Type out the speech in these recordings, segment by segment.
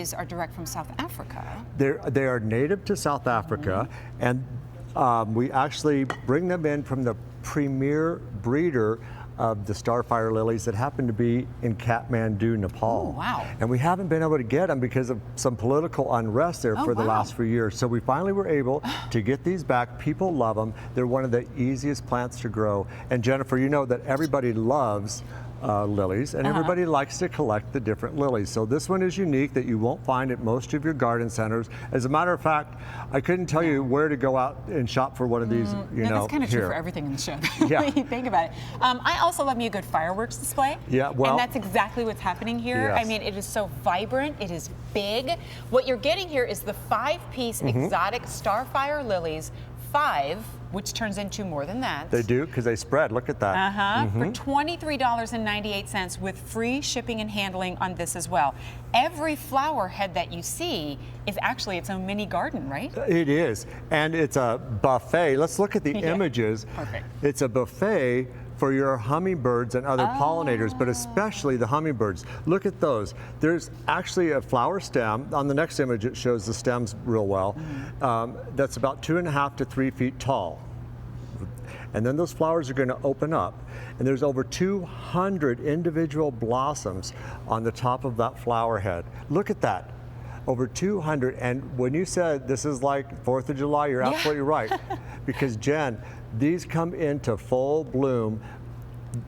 lilies are direct from South Africa. They are native to South Africa, and we actually bring them in from the premier breeder of the Starfire Lilies that happen to be in Kathmandu, Nepal. Oh, wow. And we haven't been able to get them because of some political unrest there for the last few years. So we finally were able to get these back. People love them. They're one of the easiest plants to grow. And Jennifer, you know that everybody loves lilies, and everybody likes to collect the different lilies. So this one is unique that you won't find at most of your garden centers. As a matter of fact, I couldn't tell you where to go out and shop for one of these, you know, that's kind of true for everything in the show. When you think about it. I also love me a good fireworks display. Yeah, well, and that's exactly what's happening here. Yes. I mean, it is so vibrant, it is big. What you're getting here is the 5-piece exotic Starfire Lilies, 5, which turns into more than that. They do, because they spread. Look at that. For $23.98 with free shipping and handling on this as well. Every flower head that you see is actually its own mini garden, right? It is, and it's a buffet. Let's look at the images. Perfect. It's a buffet for your hummingbirds and other pollinators, but especially the hummingbirds. Look at those. There's actually a flower stem. On the next image, it shows the stems real well. That's about 2.5 to 3 feet tall. And then those flowers are going to open up. And there's over 200 individual blossoms on the top of that flower head. Look at that. Over 200. And when you said this is like 4th of July, you're absolutely right. Because Jen, these come into full bloom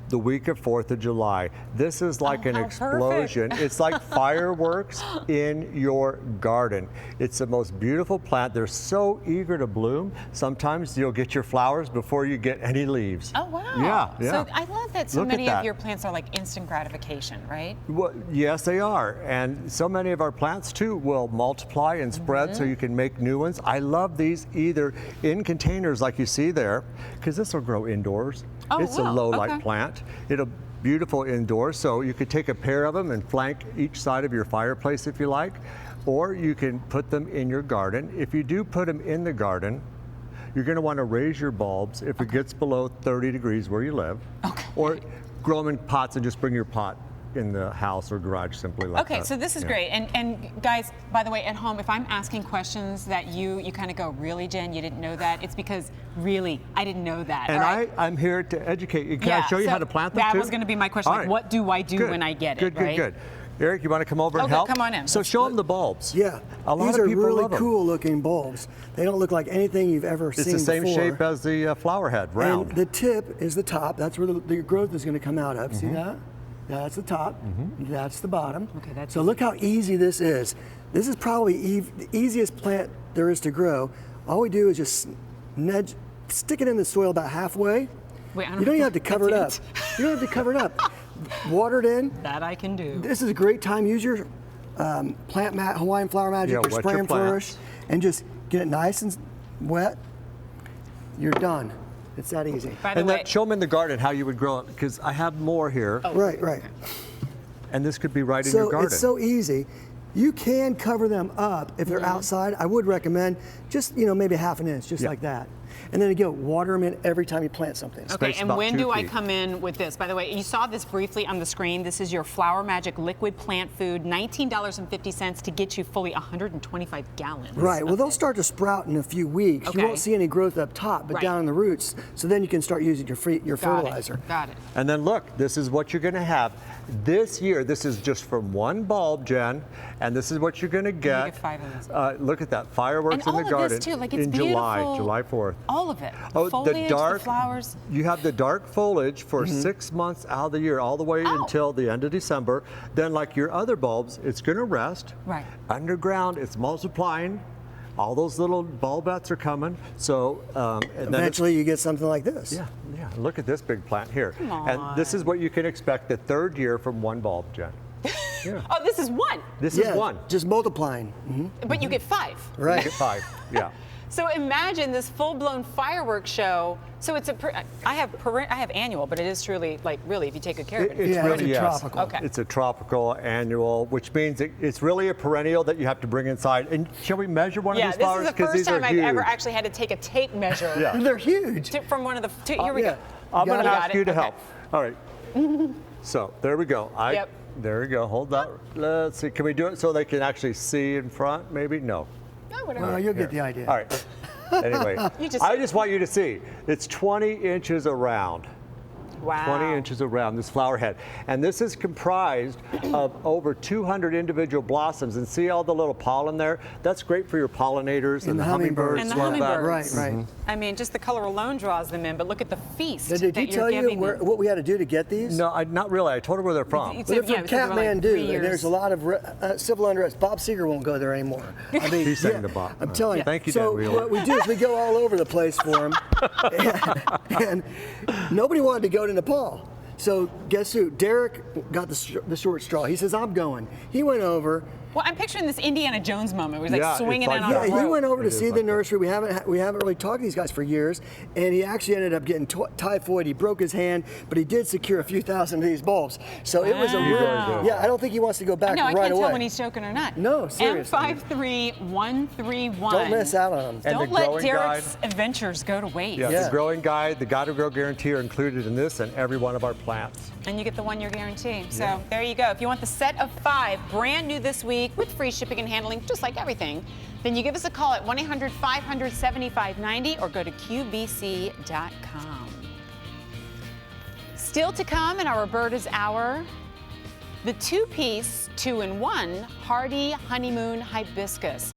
the week of 4th of July. This is like an explosion. It's like fireworks in your garden. It's the most beautiful plant. They're so eager to bloom. Sometimes you'll get your flowers before you get any leaves. Oh, wow. Yeah. So I love that so many of your plants are like instant gratification, right? Well, yes, they are. And so many of our plants, too, will multiply and spread so you can make new ones. I love these either in containers like you see there, because this will grow indoors. It's a low light plant. It'll beautiful indoors, so you could take a pair of them and flank each side of your fireplace if you like, or you can put them in your garden. If you do put them in the garden, you're going to want to raise your bulbs if it gets below 30 degrees where you live, or grow them in pots and just bring your pot in the house or garage simply like that. Okay, so this is great. And guys, by the way, at home, if I'm asking questions that you kind of go, really, Jen, you didn't know that? It's because, really, I didn't know that. And I'm here to educate you. Can I show you how to plant them, too? That was going to be my question. Like, what do I do when I get it, right? Good. Eric, you want to come over and help? Come on in. So show them the bulbs. Yeah, these are really cool looking bulbs. They don't look like anything you've ever seen before. It's the same shape as the flower head, round. And the tip is the top. That's where the growth is going to come out of. See that? That's the top. That's the bottom. Okay, so look how easy this is. This is probably the easiest plant there is to grow. All we do is just stick it in the soil about halfway. Wait, you don't even have to cover it up. You don't have to cover it up. Water it in. That I can do. This is a great time. Use your plant mat, Hawaiian Flower Magic, or Spray and Flourish, and just get it nice and wet. You're done. It's that easy. By the way, show them in the garden how you would grow it, because I have more here. Right. And this could be right in your garden. It's so easy. You can cover them up if they're outside. I would recommend just, maybe 1/2 inch, just like that. And then again, water them in every time you plant something. Okay, and when do I come in with this? By the way, you saw this briefly on the screen. This is your Flower Magic liquid plant food, $19.50 to get you fully 125 gallons. Right, well, they'll start to sprout in a few weeks. You won't see any growth up top, but down in the roots. So then you can start using your fertilizer. Got it. And then look, this is what you're going to have. This year, this is just from one bulb, Jen, and this is what you're going to get. You get 5 of these. Look at that, fireworks in the garden. And all of this too, like it's in beautiful. July 4th. All of it. The foliage, the flowers. You have the dark foliage for 6 months out of the year, all the way until the end of December. Then, like your other bulbs, it's going to rest. Right. Underground, it's multiplying. All those little bulbettes are coming. So and eventually you get something like this. Yeah. Look at this big plant here. Come on. And this is what you can expect the 3rd year from one bulb, Jen. Oh, this is one. This is one. Just multiplying. But you get 5. Right. You get 5. Yeah. So imagine this full-blown fireworks show. So it's I have annual, but it is truly, like, really, if you take good care of it. It's really tropical. Okay. It's a tropical annual, which means it's really a perennial that you have to bring inside. And shall we measure one of these flowers? Yeah, this is the first time I've huge. ever actually had to take a tape measure. They're huge. From one of the, here we go. I'm going to ask you to help. All right. So there we go. There you go. Hold that. Let's see. Can we do it so they can actually see in front? Maybe no. No, whatever. Well, you'll get the idea. All right. Anyway, I just want you to see. It's 20 inches around. Wow. 20 inches around, this flower head. And this is comprised of over 200 individual blossoms. And see all the little pollen there? That's great for your pollinators and the hummingbirds. And the love that. hummingbirds. Right, right. I mean, just the color alone draws them in, but look at the feast Now, did that he you're tell you giving them. what we had to do to get these? No, not really. I told her where they're from. It's- They're yeah, from because they were like 3 Kathmandu, and there's a lot of civil unrest. Bob Seger won't go there anymore. I mean, He's saying to Bob. I'm telling you. Thank you, So Dan Wheeler. what we do is we go all over the place for him, and nobody wanted to go to Nepal. So guess who? Derek got the short straw. He says, I'm going. He went over. Well, I'm picturing this Indiana Jones moment where he's Yeah, like swinging it's like in on that. a Yeah, he rope. went over to It is see like the that. nursery. We haven't really talked to these guys for years, and he actually ended up getting typhoid. He broke his hand, but he did secure a few thousand of these bulbs. So it was a Wow. real. really did. Yeah, I don't think he wants to go back No, I right can't away. tell when he's joking or not. No, seriously. M53131. Don't miss out on them. And Don't the let growing Derek's adventures go to waste. Yeah, Yeah. the growing guide, the Gotta Grow guarantee are included in this and every one of our plants. And you get the 1-year guarantee. So there you go. If you want the set of 5, brand new this week with free shipping and handling, just like everything, then you give us a call at 1-800-500-7590 or go to QVC.com. Still to come in our Roberta's Hour, the 2-piece 2-in-1 Hardy Honeymoon Hibiscus.